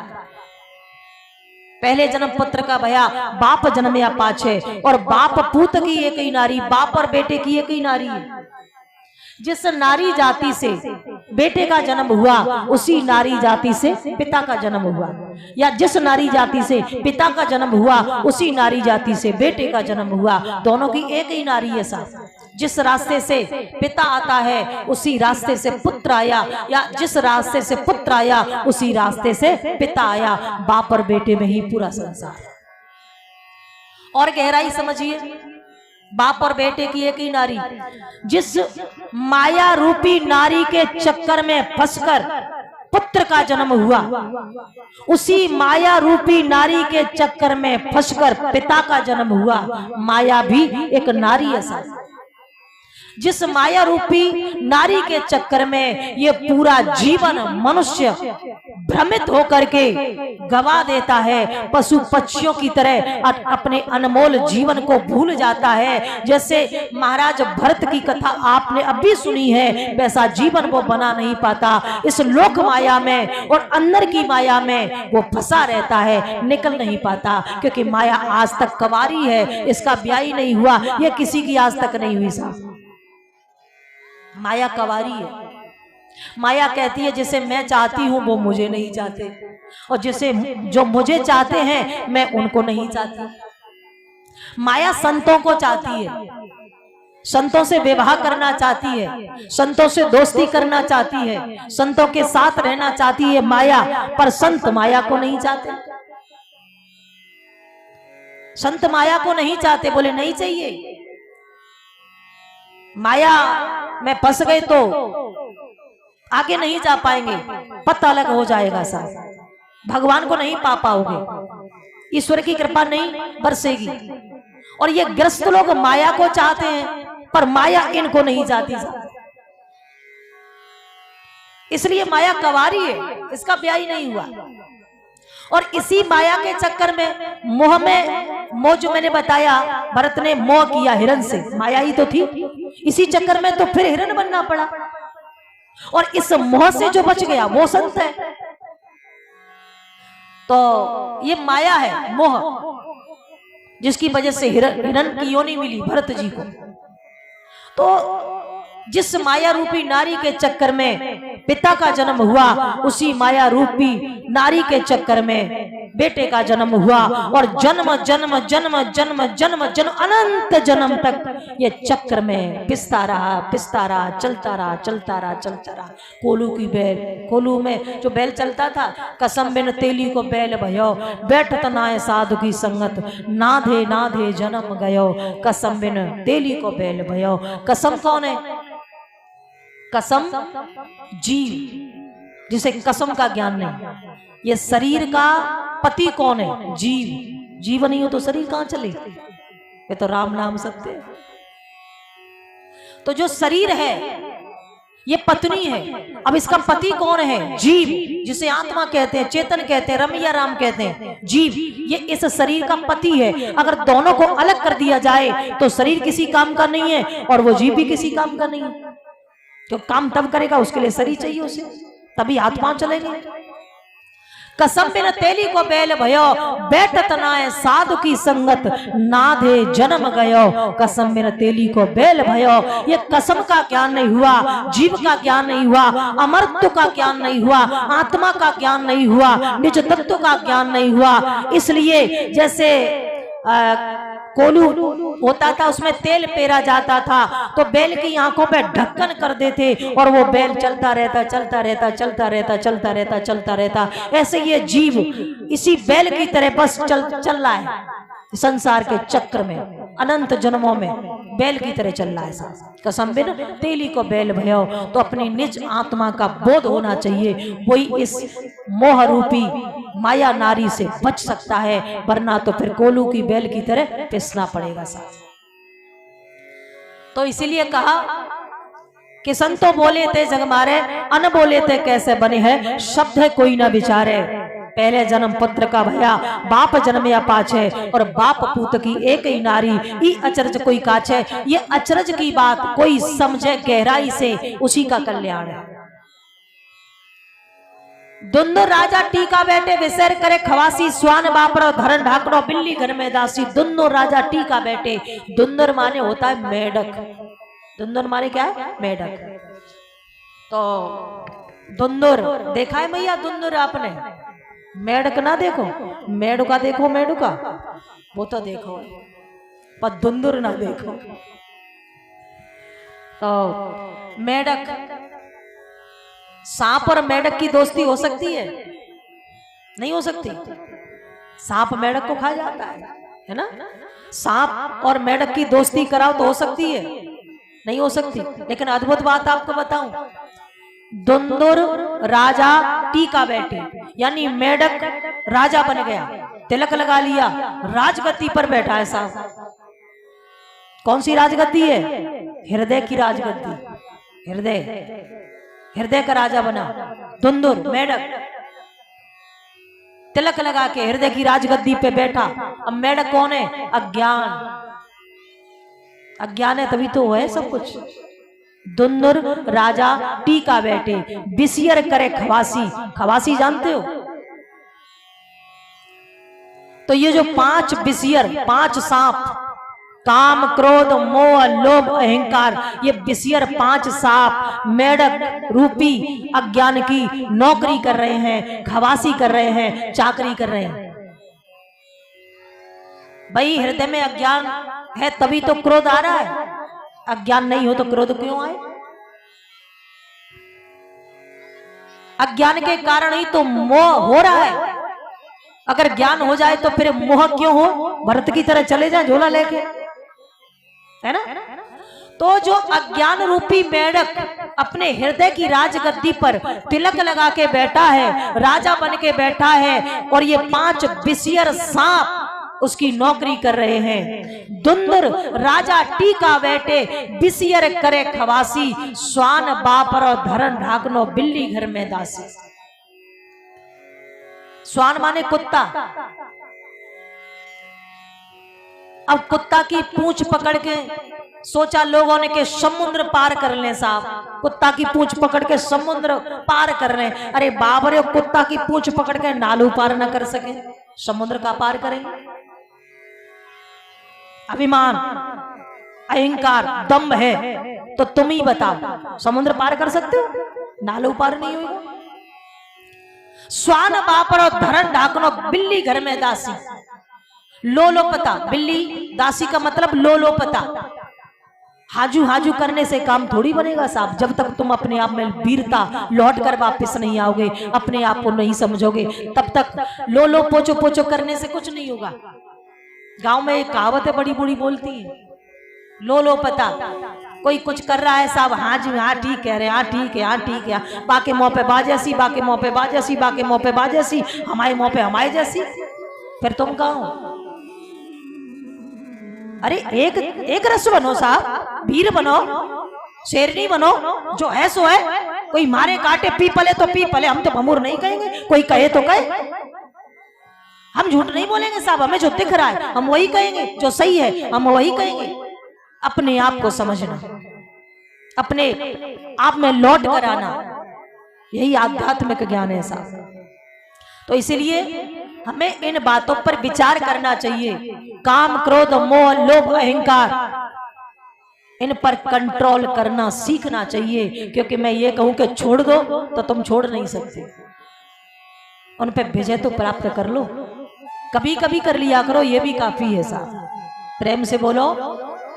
पहले जन्म पुत्र का भया, बाप जन्म या पाछे। और बाप पूत की एक ही नारी, बाप और बेटे की एक ही नारी है। जिस नारी जाति से बेटे का जन्म हुआ, उसी नारी जाति से पिता का जन्म हुआ, या जिस नारी जाति से पिता का जन्म हुआ, उसी नारी जाति से बेटे का जन्म हुआ। दोनों की एक ही नारी है साथ। जिस रास्ते से पिता आता है, उसी रास्ते से पुत्र आया, या जिस रास्ते से पुत्र आया, उसी रास्ते से पिता आया। बाप और बेटे में ही पूरा संसार। और गहराई समझिए, बाप और बेटे की एक ही नारी। जिस माया रूपी नारी के चक्कर में फंसकर पुत्र का जन्म हुआ, उसी माया रूपी नारी के चक्कर में फंसकर पिता का जन्म हुआ। माया भी एक नारी है साथ। जिस माया रूपी नारी के चक्कर में ये पूरा जीवन मनुष्य भ्रमित होकर के गवा देता है, पशु पक्षियों की तरह अपने अनमोल जीवन को भूल जाता है। जैसे महाराज भरत की कथा आपने अभी सुनी है, वैसा जीवन वो बना नहीं पाता। इस लोक माया में और अंदर की माया में वो फंसा रहता है, निकल नहीं पाता, क्योंकि माया आज तक कंवारी है, इसका ब्याह ही नहीं हुआ, ये किसी की आज तक नहीं हुई साहब। माया कंवारी है। माया कहती है जिसे मैं चाहती हूं वो मुझे नहीं चाहते, और जिसे जो मुझे चाहते हैं मैं उनको नहीं चाहती। माया संतों को चाहती है, संतों से विवाह करना चाहती है, संतों से दोस्ती करना चाहती है, संतों के साथ रहना चाहती है माया, पर संत माया को नहीं चाहते। संत माया को नहीं चाहते, बोले नहीं चाहिए। माया में फंस गए तो आगे नहीं जा पाएंगे, पता अलग हो जाएगा साहब। भगवान को नहीं पा पाओगे, ईश्वर की कृपा नहीं बरसेगी। और ये ग्रस्त लोग माया को चाहते हैं, पर माया इनको नहीं चाहती साहब। इसलिए माया कंवारी है, इसका ब्याह ही नहीं हुआ। और इसी माया के चक्कर में मोह जो मैंने बताया, भरत ने मोह किया हिरण से, माया ही तो थी। इसी चक्कर में तो फिर हिरण बनना पड़ा। और इस मोह से जो बच गया वो संत है। तो ये माया है, मोह, जिसकी वजह से हिरण की योनि मिली भरत जी को। तो जिस माया रूपी नारी के चक्कर में पिता का जन्म हुआ, उसी माया रूपी नारी के चक्कर में बेटे का जन्म हुआ, और जन्म जन्म जन्म जन्म जन्म जन्म अनंत जन्म तक ये चक्र में पिसता रहा, चलता रहा। कोलू की बैल, कोलू में जो बैल चलता था, कसम बिन तेली को बैल भयो, बैठत नाय साधु की संगत, नाधे नाधे जन्म गयो, कसम बिन तेली को बैल भयो। कसम कौन है? कसम जीव, जिसे कसम का ज्ञान नहीं। ये शरीर का पति कौन है? जीव। जीव नहीं हो तो शरीर कहां चले? ये तो राम नाम सत्य है। तो जो शरीर है ये पत्नी है। अब इसका पति कौन है? जीव, जिसे आत्मा कहते हैं, चेतन कहते हैं, रमैया राम कहते हैं। जीव ये इस शरीर का पति है। अगर दोनों को अलग कर दिया जाए तो शरीर किसी काम का नहीं है और वो जीव भी किसी काम का नहीं है। जो काम तब करेगा उसके लिए शरीर चाहिए उसे, तभी हाथ पांव चलेंगे। कसम बिन तेली को बैल भयो, बैठत नाय साधु की संगत, नाधे जन्म गयो, कसम बिन तेली को बैल भयो। ये कसम का ज्ञान नहीं हुआ, जीव का ज्ञान नहीं हुआ, अमरत्व का ज्ञान नहीं हुआ, आत्मा का ज्ञान नहीं हुआ, निज तत्व का ज्ञान नहीं हुआ। इसलिए जैसे कोलू होता था, उसमें तेल पेरा जाता था, तो बैल की आंखों पे ढक्कन कर देते और वो बैल चलता रहता। ऐसे ये जीव इसी बैल की तरह बस चल रहा है संसार के चक्र में, अनंत जन्मों में बैल की तरह चल रहा है। कसम बिन तेली को बैल भयो। तो अपनी निज आत्मा का बोध होना चाहिए, वही इस मोह रूपी माया नारी से बच सकता है, वरना तो फिर कोलू की बैल की तरह पिसना पड़ेगा साथ। तो इसीलिए कहा कि संतो बोले थे जग मारे, अन बोले थे कैसे बने हैं, शब्द है कोई ना विचारे। पहले जन्म पुत्र का भया, बाप जन्म या पाछे, और बाप पूत की एक ही नारी, ई अचरज कोई काछे। ये अचरज की बात कोई समझे गहराई से, उसी का कल्याण है। दुंदुर राजा टीका बैठे, विसर करे खवासी, स्वान बापरो धरन ढाकरो, बिल्ली घर में दासी। दुंदुर राजा टीका बैठे, दुंदुर माने होता है मेढक। दुंदुर माने क्या है? मेढक। तो दुंदुर देखा है भैया? दुंदुर आपने? मेढक ना देखो, मेढका देखो, मेढका वो तो देखो, पर दुंदुर ना देखो। तो मेढक, सांप और मेढक की दोस्ती हो सकती है? नहीं हो सकती। सांप मेढक को खा जाता है ना? सांप और मेढक की दोस्ती कराओ तो हो सकती है? नहीं हो सकती। लेकिन अद्भुत बात आपको बताऊं, दुंदुर राजा टीका बैठे, यानी मेढक राजा बन गया, तिलक लगा लिया, राजगद्दी पर बैठा है साहब। कौन सी राजगद्दी है? हृदय की राजगद्दी। हृदय का राजा बना दुंदुर मेढक, तिलक लगा के हृदय की राजगद्दी पे बैठा। अब मेढक कौन है? अज्ञान। अज्ञान है तभी तो है सब कुछ। दुंदुर राजा टीका बैठे, बिसियर करे खवासी। खवासी जानते हो? तो ये जो 5 बिसियर, 5 सांप, काम क्रोध मोह लोभ अहंकार, ये बिसियर 5 सांप मेढक रूपी अज्ञान की नौकरी कर रहे हैं, खवासी कर रहे हैं, चाकरी कर रहे हैं। भाई हृदय में अज्ञान है तभी तो क्रोध आ रहा है, अज्ञान नहीं हो तो क्रोध क्यों आए? अज्ञान के कारण ही तो मोह हो रहा है। अगर ज्ञान हो जाए तो फिर मोह क्यों हो? भरत की तरह चले जाए झोला लेके, है ना? तो जो अज्ञान रूपी मेढक अपने हृदय की राजगद्दी पर तिलक लगा के बैठा है, राजा बन के बैठा है, और ये 5 बिसियर सांप उसकी नौकरी कर रहे हैं। दुंदुर राजा टीका बैठे, बिसियर करे खवासी, स्वान बापरो धरन ढाकनो, बिल्ली घर में दासी। स्वान माने कुत्ता। अब कुत्ता की पूंछ पकड़ के सोचा लोगों ने कि समुद्र पार कर लें साहब, कुत्ता की पूंछ पकड़ के समुद्र पार कर लें। अरे बाप रे, कुत्ता की पूंछ पकड़ के नालू पार ना कर सके, समुद्र का पार करेंगे? अभिमान, अहंकार, दम्भ है तो तुम ही बताओ, समुद्र पार कर सकते हो? नालू पार नहीं होगा। स्वान बापर और धरन ढाकनो, बिल्ली घर में दासी, लोलो पता। बिल्ली दासी का मतलब लोलो पता। हाजू हाजू करने से काम थोड़ी बनेगा साहब। जब तक तुम अपने आप में वीरता लौट कर वापस नहीं आओगे, अपने आप को नहीं समझोगे, तब तक लोलो पोचो पोचो करने से कुछ नहीं होगा। गांव में एक कहावत है, बड़ी बूढ़ी बोलती है, लोलो पता। कोई कुछ कर रहा है साहब, हाँ जी हाँ ठीक कह रहे हैं, हाँ ठीक है, हाँ ठीक है, बाके मुंह पे बाजैसी, बाके मुंह पे बाजैसी, बाके मुंह पे बाजैसी, हमारे मुंह पे हमारे जैसी। फिर तुम कहाँ हो? अरे एक रस बनो साहब, वीर बनो, शेरनी बनो, जो है सो है। कोई मारे काटे पी पले तो पी पले, हम तो भमूर नहीं कहेंगे, कोई कहे तो कहे, हम झूठ नहीं बोलेंगे साहब। हमें जो दिख रहा है हम वही कहेंगे, जो सही है हम वही कहेंगे। अपने आप को समझना, अपने आप में लौट कर आना, यही आध्यात्मिक ज्ञान है साहब। तो इसीलिए हमें इन बातों पर विचार करना चाहिए। काम, क्रोध, मोह, लोभ, अहंकार, इन पर कंट्रोल करना सीखना चाहिए। क्योंकि मैं ये कहूं कि छोड़ दो तो तुम छोड़ नहीं सकते, उन पे विजय तो प्राप्त कर लो। कभी कभी कर लिया करो, ये भी काफी है साहब। प्रेम से बोलो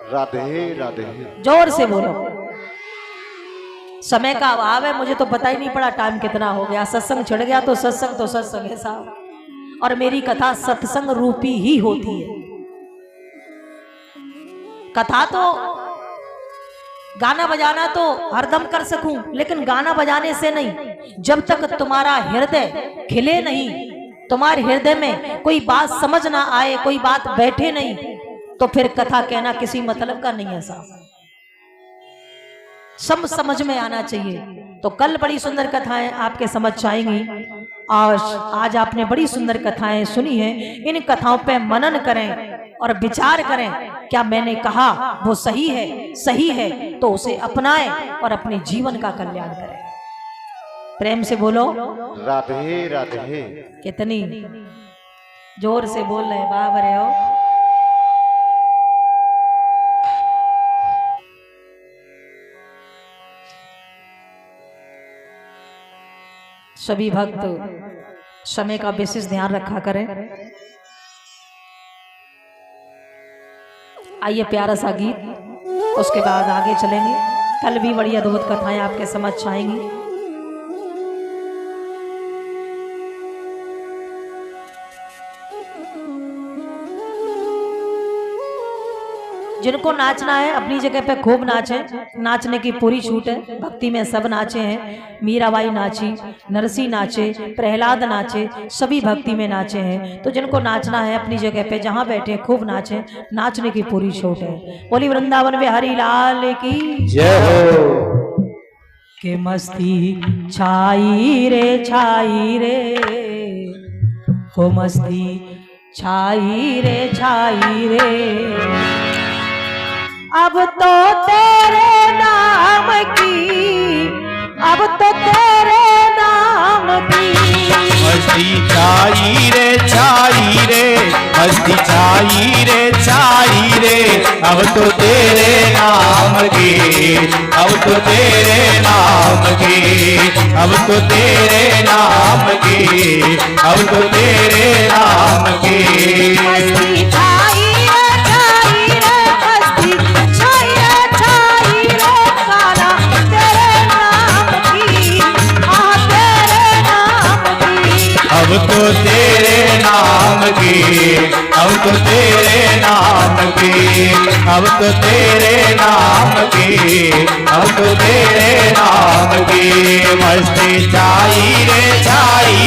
राधे राधे, जोर से बोलो। समय का अभाव है, मुझे तो पता ही नहीं पड़ा टाइम कितना हो गया। सत्संग छिड़ गया तो सत्संग है साहब, और मेरी कथा सत्संग रूपी ही होती है। कथा तो गाना बजाना तो हरदम कर सकूं, लेकिन गाना बजाने से नहीं। जब तक तुम्हारा हृदय खिले नहीं, तुम्हारे हृदय में कोई बात समझ ना आए, कोई बात बैठे नहीं, तो फिर कथा कहना किसी मतलब का नहीं है साहब। सब समझ में आना चाहिए। तो कल बड़ी सुंदर कथाएं आपके समझ आएंगी, और आज आपने बड़ी सुंदर कथाएं सुनी हैं। इन कथाओं पे मनन करें और विचार करें, क्या मैंने कहा वो सही है तो उसे अपनाएं और अपने जीवन का कल्याण करें। प्रेम से बोलो राधे राधे। कितनी जोर से बोल रहे बाब रहे हो। सभी भक्त समय का विशेष ध्यान रखा करें। आइए प्यारा सा गीत, उसके बाद आगे चलेंगे। कल भी बड़ी अद्भुत कथाएं आपके समझ आएंगी। जिनको नाचना है अपनी जगह पे खूब नाचें, नाचने की पूरी छूट है। भक्ति में सब नाचे हैं। मीराबाई नाची, नरसी नाचे, प्रहलाद नाचे, सभी भक्ति में नाचे हैं। तो जिनको नाचना है अपनी जगह पे जहाँ बैठे खूब नाचें, नाचने की पूरी छूट है। बोली वृंदावन बिहारी लाल की जय हो। के मस्ती छाई रे हो, मस्ती छाई रे। अब तो तेरे नाम की, अब तो तेरे नाम की मस्ती छाई रे, मस्ती छाई रे, अब तो तेरे नाम की, अब तो तेरे नाम की, अब तो तेरे नाम की, अब तो तेरे नाम की। मस्ती छाई रे, मस्ती छाई रे काला तेरे नाम की, तेरे नाम की। अब तो तेरे नाम की, अब तो तेरे नाम की, अब तो तेरे नाम की, अब तो तेरे नाम की। मस्ती छाई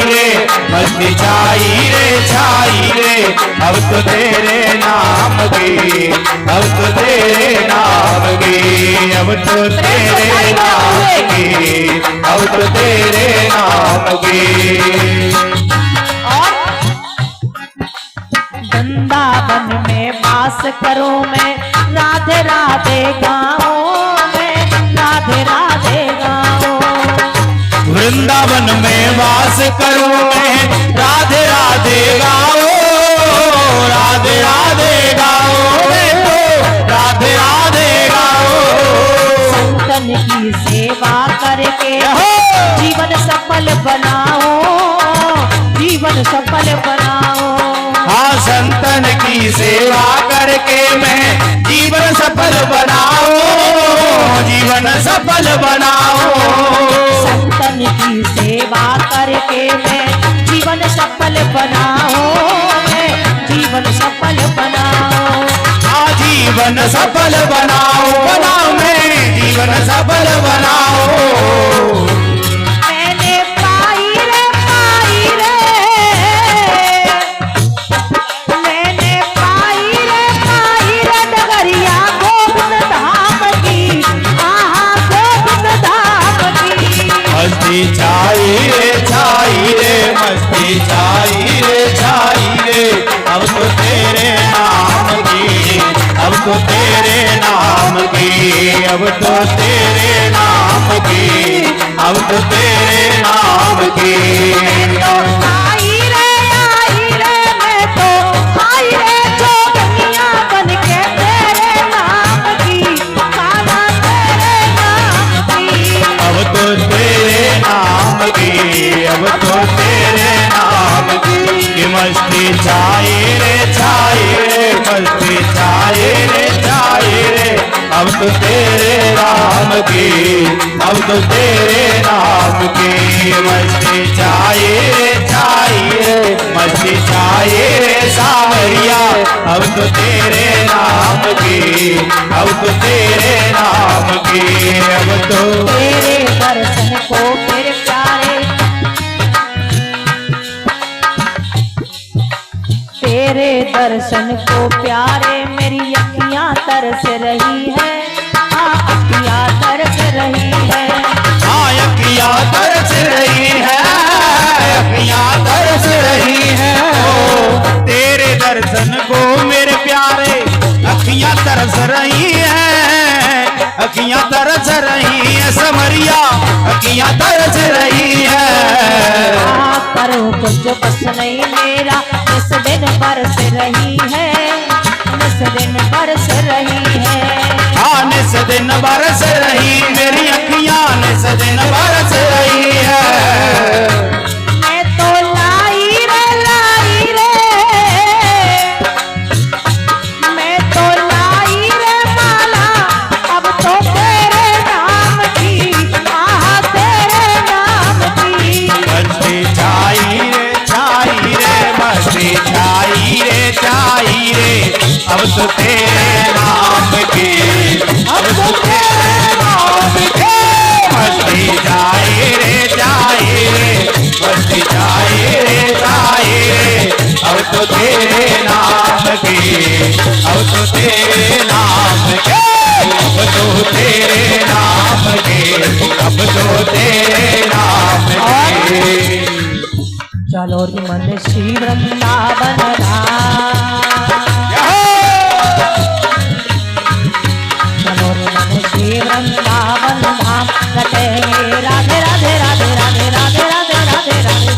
रे, मस्ती छाई रे, अब तो तेरे नाम की, अब तो तेरे नाम की, अब तो तेरे नाम की, अब तो तेरे नाम की। वृंदावन में वास करूं मैं, राधे राधे गाऊं मैं, राधे राधे गाऊं। वृंदावन में वास करूं मैं, राधे राधे गाओ, राधे राधे गाओ मैं तो राधे राधे गाओ। संतन की सेवा करके जीवन सफल बनाओ, जीवन सफल बनाओ। हाँ, संतन की सेवा करके मैं जीवन सफल बनाओ, जीवन सफल बनाओ। संतन की सेवा करके मैं जीवन सफल बनाओ, मैं जीवन सफल बनाओ। हाँ, जीवन सफल बनाओ, बनाओ मैं जीवन सफल बनाओ। मैंने पाई रे मैंने पाई रे डगरिया गोविंद धाम की, आहा गोविंद धाम की। मस्ती छाई रे मस्ती छाई रे, अब तो तेरे नाम की, अब तो तेरे नाम की, अब तो तेरे नाम की, अब तो तेरे नाम की। तो आई रे मैं तो आई रे जोगनिया बन के तेरे नाम की, काला तेरे नाम की। अब तो तेरे नाम की, अब तो तेरे नाम की। ये मस्ती छाई रे मस्ती छाई रे, अब तो तेरे नाम की, अब तो तेरे नाम की। मस्ती छाई रे मस्ती छाई रे सावरिया, अब तो तेरे नाम की, अब तो तेरे नाम की। अब तो तेरे दर्शन को मेरे प्यारे, तेरे दर्शन को प्यारे मेरी अखियां तरस रही है, अखियां तरस रही है। हाँ, अखियां तरस रही है, अखियां तरस रही है। ओ, तेरे दर्शन को मेरे प्यारे अखियां तरस रही है, अखियां तरस रही है समरिया, अखियां तरस रही है। करो कुछ बस नहीं मेरा, इस दिन बरस रही है, इस दिन बरस रही है। हाँ, निस दिन बरस रही मेरी अखियां, निस दिन बरस रही है। मैं तो लाई रे मैं तो लाई रे माला, अब तो तेरे नाम की, आहा तेरे नाम की। मस्ती छाई रे मस्ती छाई रे, अब तो तेरे नाम की, अब तो तेरे नाम की। मस्ती छाई रे मस्ती छाई रे, अब तो तेरे नाम की, अब तो तेरे नाम की, अब तो तेरे नाम की, अब तो तेरे नाम की। चलो रे मन श्री वृंदावन धाम, चलो रे मन श्री वृंदावन धाम। रटेंगे राधे राधे राधे राधे राधे राधे राधे राधे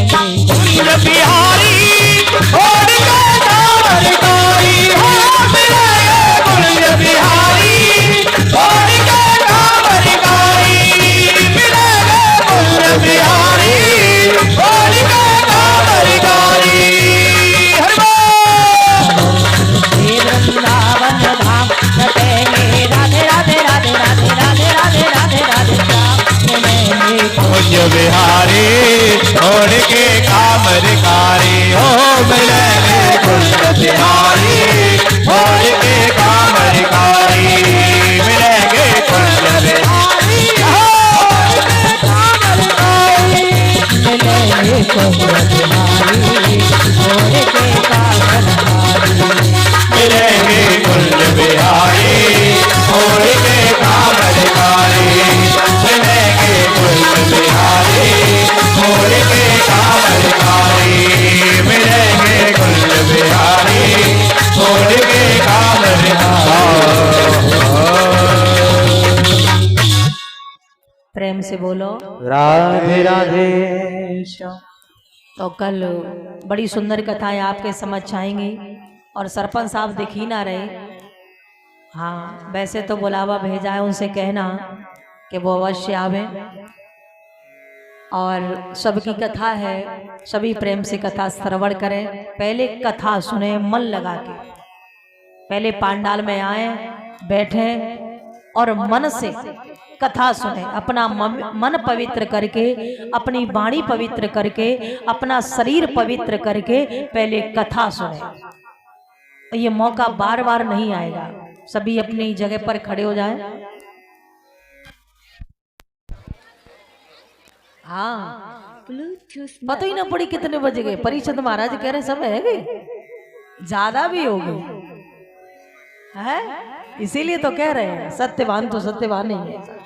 श्याम कुंज बिहारी छोड़ के नामरकारी, हो मिलेंगे कुंज बिहारी छोड़ के नामरकारी, मिलेंगे कुंज बिहारी छोड़ के नामरकारी। हर प्रेम से बोलो राधे राधे। तो कल बड़ी सुंदर कथाएं आपके समझ आएंगी और सरपंच साहब दिख ही ना रहे। हाँ वैसे तो बुलावा भेजा है, उनसे कहना कि वो अवश्य आवे। और सबकी कथा है, सभी प्रेम से कथा श्रवण करें। पहले कथा सुने मन लगा के, पहले पांडाल में आए बैठे और मन से कथा सुने, अपना मन पवित्र करके, अपनी वाणी पवित्र करके, अपना शरीर पवित्र करके पहले कथा सुने। ये मौका बार बार नहीं आएगा। सभी अपनी जगह पर खड़े हो जाएं। हाँ पता ही ना पड़ी कितने बजे गए। परिषद महाराज कह रहे सब है गए, ज्यादा भी हो गए है, इसीलिए तो कह रहे हैं सत्यवान तो सत्यवान नहीं है।